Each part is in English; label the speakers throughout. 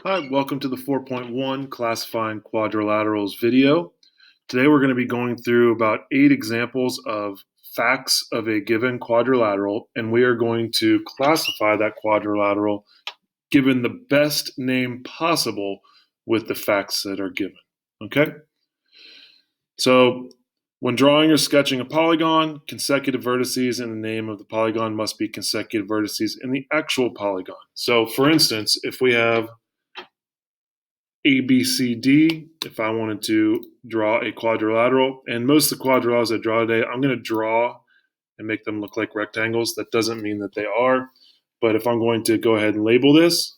Speaker 1: Hi, welcome to the 4.1 Classifying Quadrilaterals video. Today we're going to be going through about 8 examples of facts of a given quadrilateral, and we are going to classify that quadrilateral given the best name possible with the facts that are given. Okay? So, when drawing or sketching a polygon, consecutive vertices in the name of the polygon must be consecutive vertices in the actual polygon. So, for instance, if we have A, B, C, D, if I wanted to draw a quadrilateral, and most of the quadrilaterals I draw today, I'm going to draw and make them look like rectangles. That doesn't mean that they are, but if I'm going to go ahead and label this,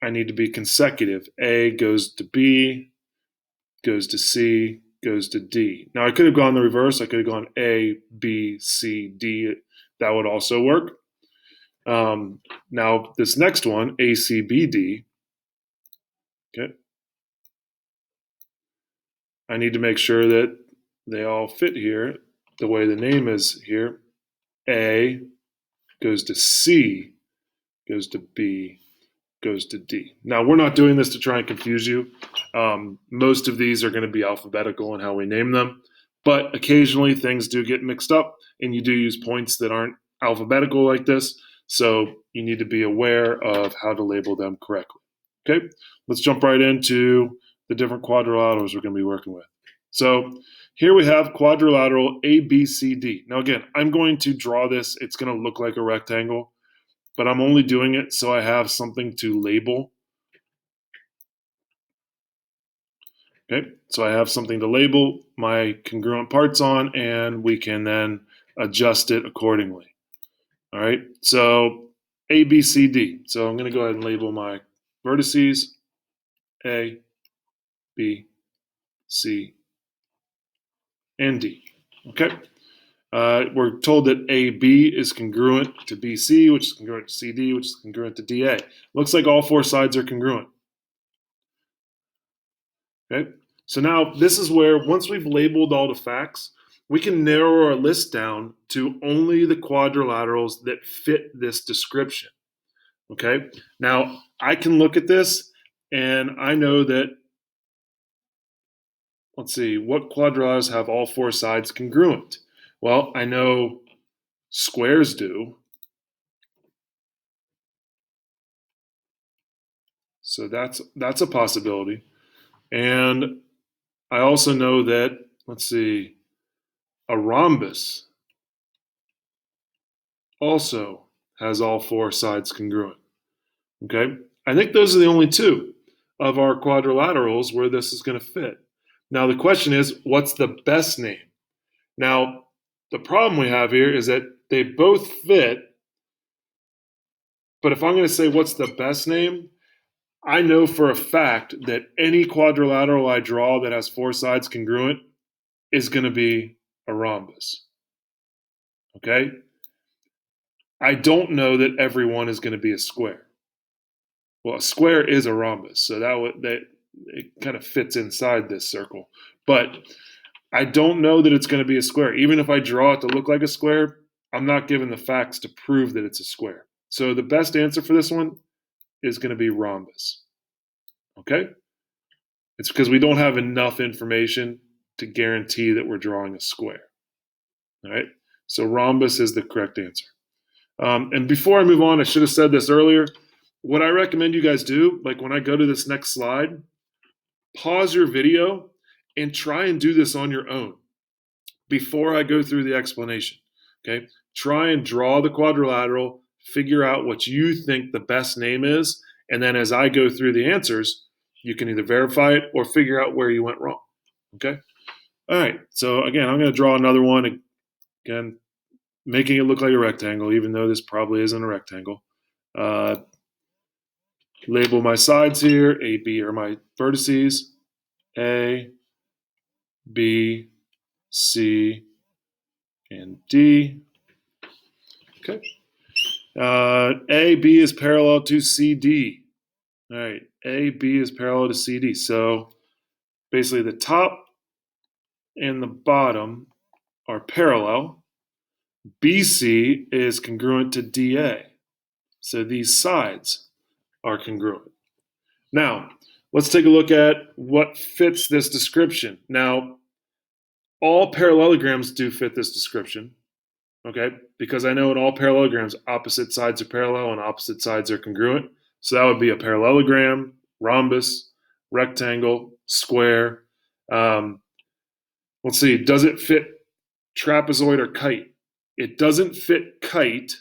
Speaker 1: I need to be consecutive. A goes to B, goes to C, goes to D. Now I could have gone the reverse. I could have gone A, B, C, D. That would also work. Now this next one, A, C, B, D, okay, I need to make sure that they all fit here the way the name is here. A goes to C, goes to B, goes to D. Now, we're not doing this to try and confuse you. Most of these are going to be alphabetical in how we name them, but occasionally things do get mixed up, and you do use points that aren't alphabetical like this, so you need to be aware of how to label them correctly. Okay, let's jump right into the different quadrilaterals we're going to be working with. So here we have quadrilateral ABCD. Now again, I'm going to draw this. It's going to look like a rectangle, but I'm only doing it so I have something to label. Okay, so I have something to label my congruent parts on, and we can then adjust it accordingly. All right, so A, B, C, D. So I'm going to go ahead and label my vertices A, B, C, and D. Okay. We're told that AB is congruent to BC, which is congruent to CD, which is congruent to DA. Looks like all four sides are congruent. Okay, so now this is where, once we've labeled all the facts, we can narrow our list down to only the quadrilaterals that fit this description. Okay, now I can look at this and I know that, let's see, what quadrilaterals have all four sides congruent? Well, I know squares do. So that's a possibility. And I also know that, let's see, a rhombus also has all four sides congruent. Okay? I think those are the only two of our quadrilaterals where this is going to fit. Now the question is, what's the best name? Now, the problem we have here is that they both fit, but if I'm going to say what's the best name, I know for a fact that any quadrilateral I draw that has four sides congruent is going to be a rhombus. Okay? I don't know that every one is going to be a square. Well, a square is a rhombus, so that it kind of fits inside this circle. But I don't know that it's going to be a square. Even if I draw it to look like a square, I'm not given the facts to prove that it's a square. So the best answer for this one is going to be rhombus. Okay? It's because we don't have enough information to guarantee that we're drawing a square. All right? So rhombus is the correct answer. And before I move on, I should have said this earlier. What I recommend you guys do, like when I go to this next slide, pause your video and try and do this on your own before I go through the explanation. Okay? Try and draw the quadrilateral, figure out what you think the best name is, and then as I go through the answers, you can either verify it or figure out where you went wrong. Okay? All right. So again, I'm going to draw another one. Again, making it look like a rectangle, even though this probably isn't a rectangle. Label my sides here. A, B are my vertices. A, B, C, and D. Okay. A, B is parallel to CD. All right. A, B is parallel to CD. So basically the top and the bottom are parallel. BC is congruent to DA. So these sides are congruent. Now, let's take a look at what fits this description. Now, all parallelograms do fit this description, okay? Because I know in all parallelograms, opposite sides are parallel and opposite sides are congruent. So that would be a parallelogram, rhombus, rectangle, square. Um, let's see, does it fit trapezoid or kite? It doesn't fit kite,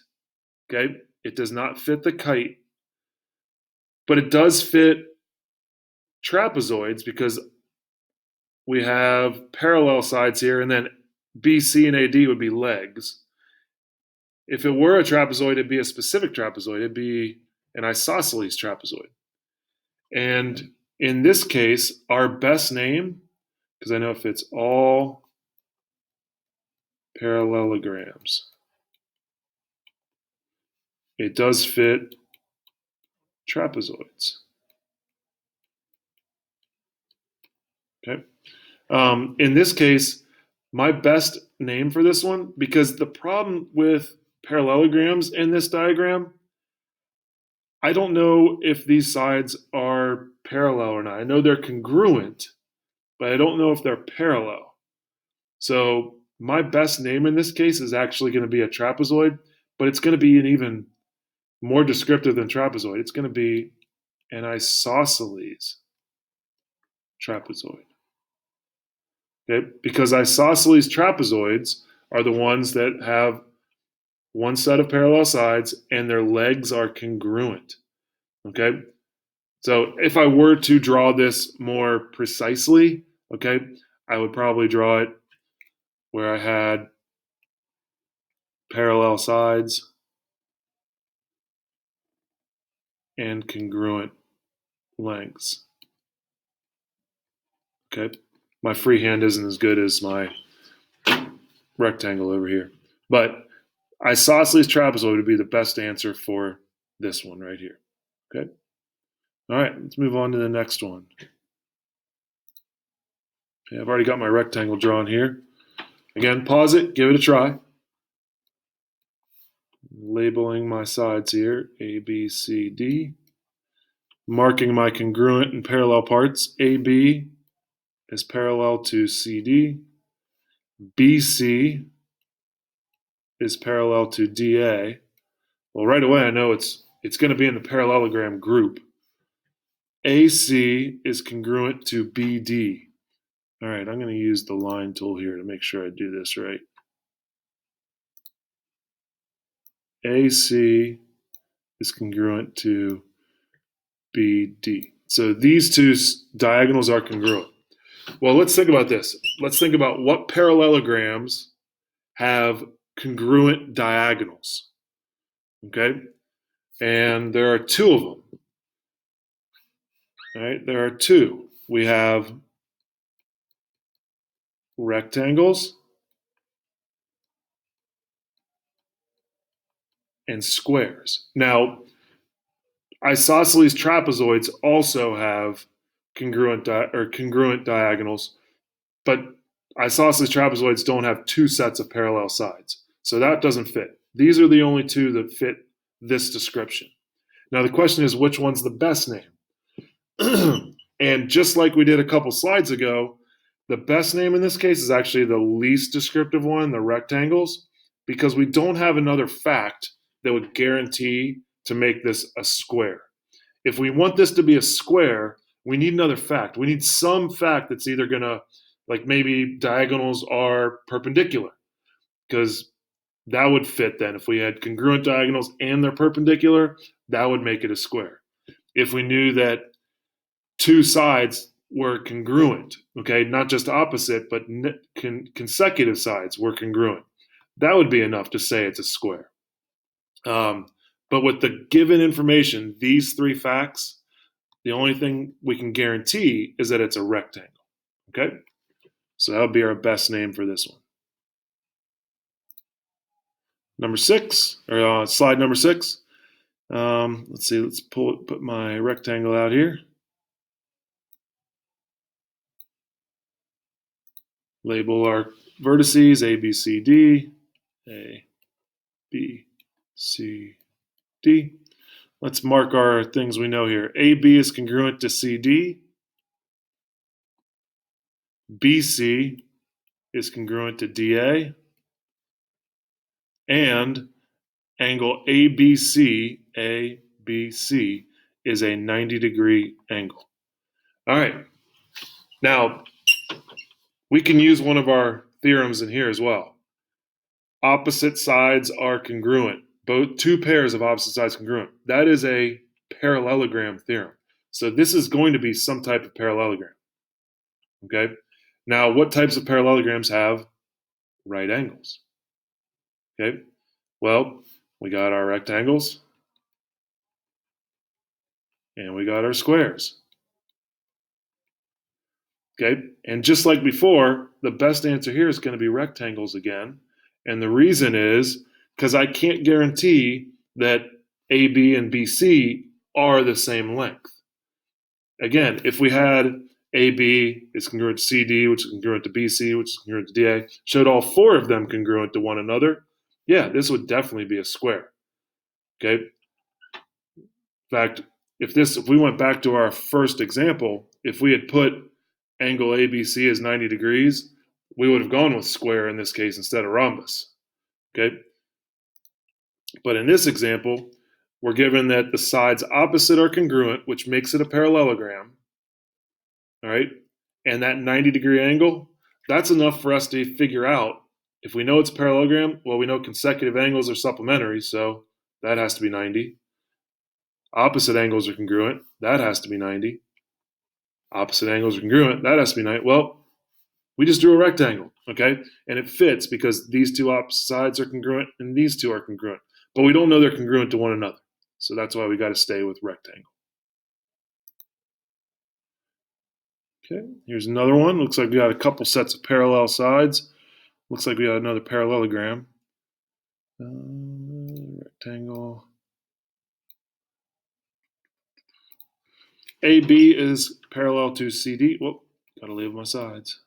Speaker 1: okay? It does not fit the kite, but it does fit trapezoids because we have parallel sides here, and then BC and AD would be legs. If it were a trapezoid, it'd be a specific trapezoid. It'd be an isosceles trapezoid. And in this case, our best name, because I know it fits all parallelograms, it does fit trapezoids. Okay. In this case, my best name for this one, because the problem with parallelograms in this diagram, I don't know if these sides are parallel or not. I know they're congruent, but I don't know if they're parallel. So my best name in this case is actually going to be a trapezoid, but it's going to be an even more descriptive than trapezoid. It's going to be an isosceles trapezoid. Okay? Because isosceles trapezoids are the ones that have one set of parallel sides and their legs are congruent. Okay? So if I were to draw this more precisely, okay, I would probably draw it where I had parallel sides and congruent lengths. Okay, my freehand isn't as good as my rectangle over here, but isosceles trapezoid would be the best answer for this one right here. Okay, all right, let's move on to the next one. Okay, I've already got my rectangle drawn here. Again, pause it, give it a try. Labeling my sides here, A, B, C, D. Marking my congruent and parallel parts. AB is parallel to CD. BC is parallel to DA. Well, right away I know it's going to be in the parallelogram group. AC is congruent to BD. All right, I'm going to use the line tool here to make sure I do this right. AC is congruent to BD. So these two diagonals are congruent. Well, let's think about this. Let's think about what parallelograms have congruent diagonals. Okay? And there are two of them. All right? There are two. We have rectangles and squares. Now, isosceles trapezoids also have congruent diagonals, but isosceles trapezoids don't have two sets of parallel sides. So that doesn't fit. These are the only two that fit this description. Now the question is, which one's the best name? And just like we did a couple slides ago, the best name in this case is actually the least descriptive one, the rectangles, because we don't have another fact that would guarantee to make this a square. If we want this to be a square, we need another fact. We need some fact that's either going to, like maybe diagonals are perpendicular, because that would fit then. If we had congruent diagonals and they're perpendicular, that would make it a square. If we knew that two sides were congruent, okay, not just opposite, but consecutive sides were congruent, that would be enough to say it's a square. But with the given information, these three facts, the only thing we can guarantee is that it's a rectangle. Okay? So that would be our best name for this one. Number 6, or slide number 6. Let's see, let's put my rectangle out here. Label our vertices A, B, C, D. A, B, C, D. Let's mark our things we know here. AB is congruent to CD. BC is congruent to DA. And angle ABC, ABC is a 90-degree angle. All right. Now, we can use one of our theorems in here as well. Opposite sides are congruent. Both two pairs of opposite sides congruent. That is a parallelogram theorem. So this is going to be some type of parallelogram. Okay. Now, what types of parallelograms have right angles? Okay. Well, we got our rectangles and we got our squares. Okay. And just like before, the best answer here is going to be rectangles again. And the reason is because I can't guarantee that AB and BC are the same length. Again, if we had AB is congruent to CD, which is congruent to BC, which is congruent to DA, showed all four of them congruent to one another, yeah, this would definitely be a square. Okay. In fact, if we went back to our first example, if we had put angle ABC as 90 degrees, we would have gone with square in this case instead of rhombus. Okay. But in this example, we're given that the sides opposite are congruent, which makes it a parallelogram. All right. And that 90-degree angle, that's enough for us to figure out if we know it's a parallelogram. Well, we know consecutive angles are supplementary, so that has to be 90. Opposite angles are congruent, that has to be 90. Opposite angles are congruent, that has to be 90. Well, we just drew a rectangle, okay? And it fits because these two opposite sides are congruent and these two are congruent. But we don't know they're congruent to one another. So that's why we got to stay with rectangle. Okay, here's another one. Looks like we got a couple sets of parallel sides. Looks like we got another parallelogram. Rectangle. AB is parallel to CD. Whoop, gotta leave my sides,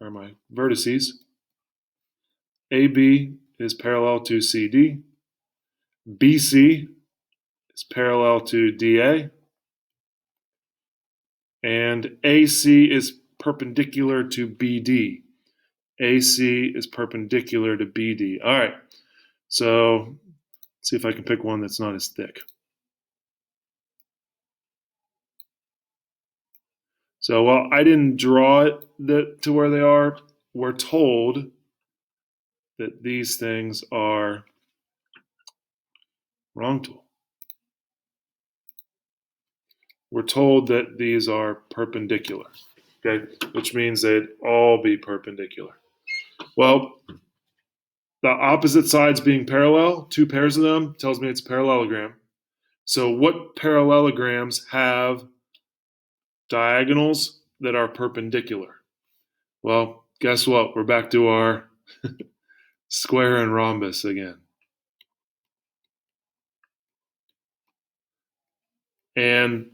Speaker 1: or my vertices. AB is parallel to CD. BC is parallel to DA. And AC is perpendicular to BD. AC is perpendicular to BD. All right, so let's see if I can pick one that's not as thick. So while I didn't draw it to where they are, we're told that these things are wrong tool. We're told that these are perpendicular, okay, which means they'd all be perpendicular. Well, the opposite sides being parallel, two pairs of them, tells me it's a parallelogram. So what parallelograms have diagonals that are perpendicular? Well, guess what? We're back to our square and rhombus again. And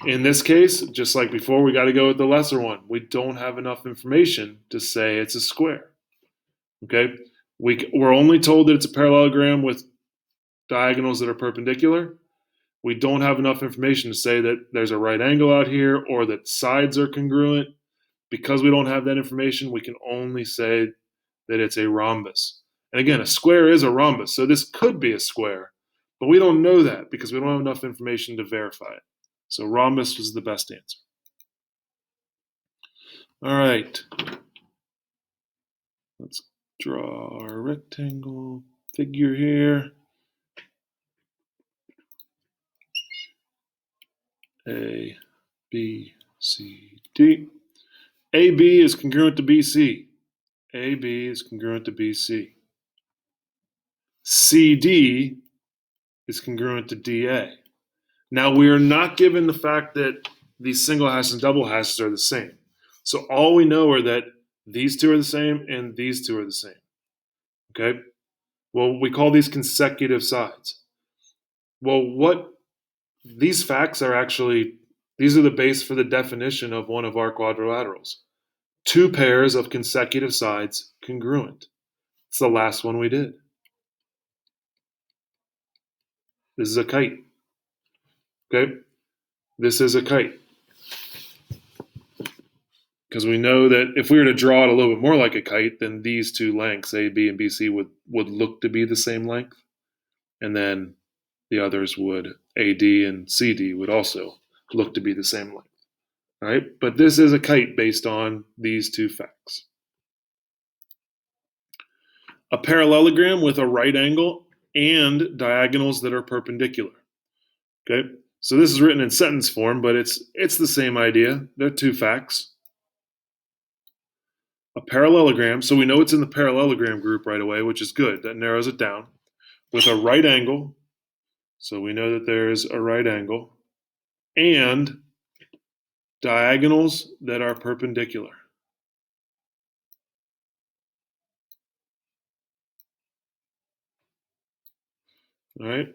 Speaker 1: in this case, just like before, we got to go with the lesser one. We don't have enough information to say it's a square. Okay? We're only told that it's a parallelogram with diagonals that are perpendicular. We don't have enough information to say that there's a right angle out here or that sides are congruent. Because we don't have that information, we can only say that it's a rhombus. And again, a square is a rhombus, so this could be a square, but we don't know that because we don't have enough information to verify it. So rhombus was the best answer. All right. Let's draw our rectangle figure here. A, B, C, D. AB is congruent to BC. AB is congruent to BC. CD is congruent to DA. Now, we are not given the fact that these single hashes and double hashes are the same. So all we know are that these two are the same and these two are the same. Okay? Well, we call these consecutive sides. Well, these facts are actually, these are the base for the definition of one of our quadrilaterals. Two pairs of consecutive sides congruent. It's the last one we did. This is a kite. Okay, this is a kite. Because we know that if we were to draw it a little bit more like a kite, then these two lengths, A, B, and BC, would look to be the same length. And then the others would, AD and CD, would also look to be the same length. All right, but this is a kite based on these two facts. A parallelogram with a right angle and diagonals that are perpendicular. Okay, so this is written in sentence form, but it's the same idea. They're two facts. A parallelogram, so we know it's in the parallelogram group right away, which is good. That narrows it down. With a right angle, so we know that there's a right angle, and diagonals that are perpendicular. All right,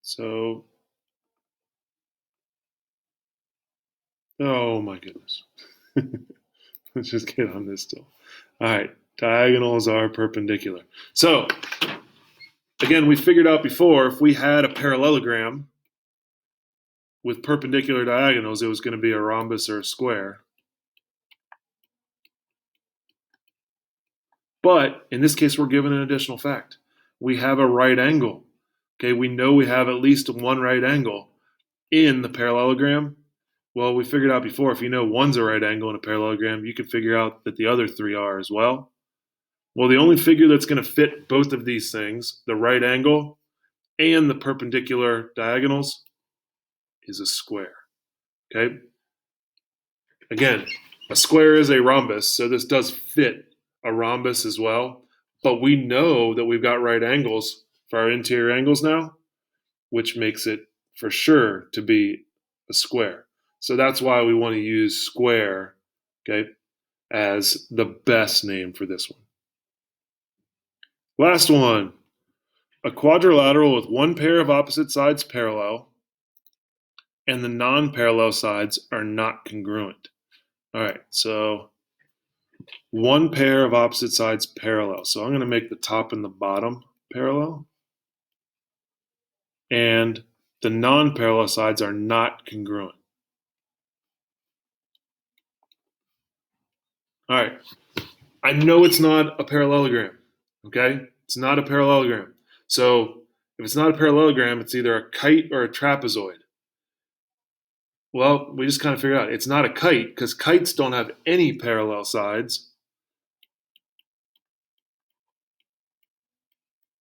Speaker 1: so, oh my goodness. Let's just get on this still. All right, diagonals are perpendicular. So, again, we figured out before, if we had a parallelogram with perpendicular diagonals, it was going to be a rhombus or a square. But in this case, we're given an additional fact. We have a right angle. Okay, we know we have at least one right angle in the parallelogram. Well, we figured out before, if you know one's a right angle in a parallelogram, you can figure out that the other three are as well. Well, the only figure that's going to fit both of these things, the right angle and the perpendicular diagonals, is a square. Okay? Again, a square is a rhombus, so this does fit a rhombus as well. But we know that we've got right angles for our interior angles now, which makes it for sure to be a square. So that's why we want to use square, okay, as the best name for this one. Last one. A quadrilateral with one pair of opposite sides parallel and the non-parallel sides are not congruent. All right, so one pair of opposite sides parallel. So I'm going to make the top and the bottom parallel. And the non-parallel sides are not congruent. All right, I know it's not a parallelogram, okay? It's not a parallelogram. So if it's not a parallelogram, it's either a kite or a trapezoid. Well, we just kind of figured out it's not a kite because kites don't have any parallel sides.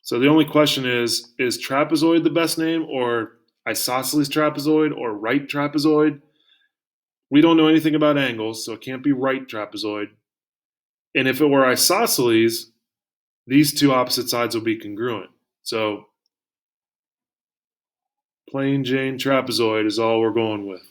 Speaker 1: So the only question is trapezoid the best name or isosceles trapezoid or right trapezoid? We don't know anything about angles, so it can't be right trapezoid. And if it were isosceles, these two opposite sides will be congruent. So plain Jane trapezoid is all we're going with.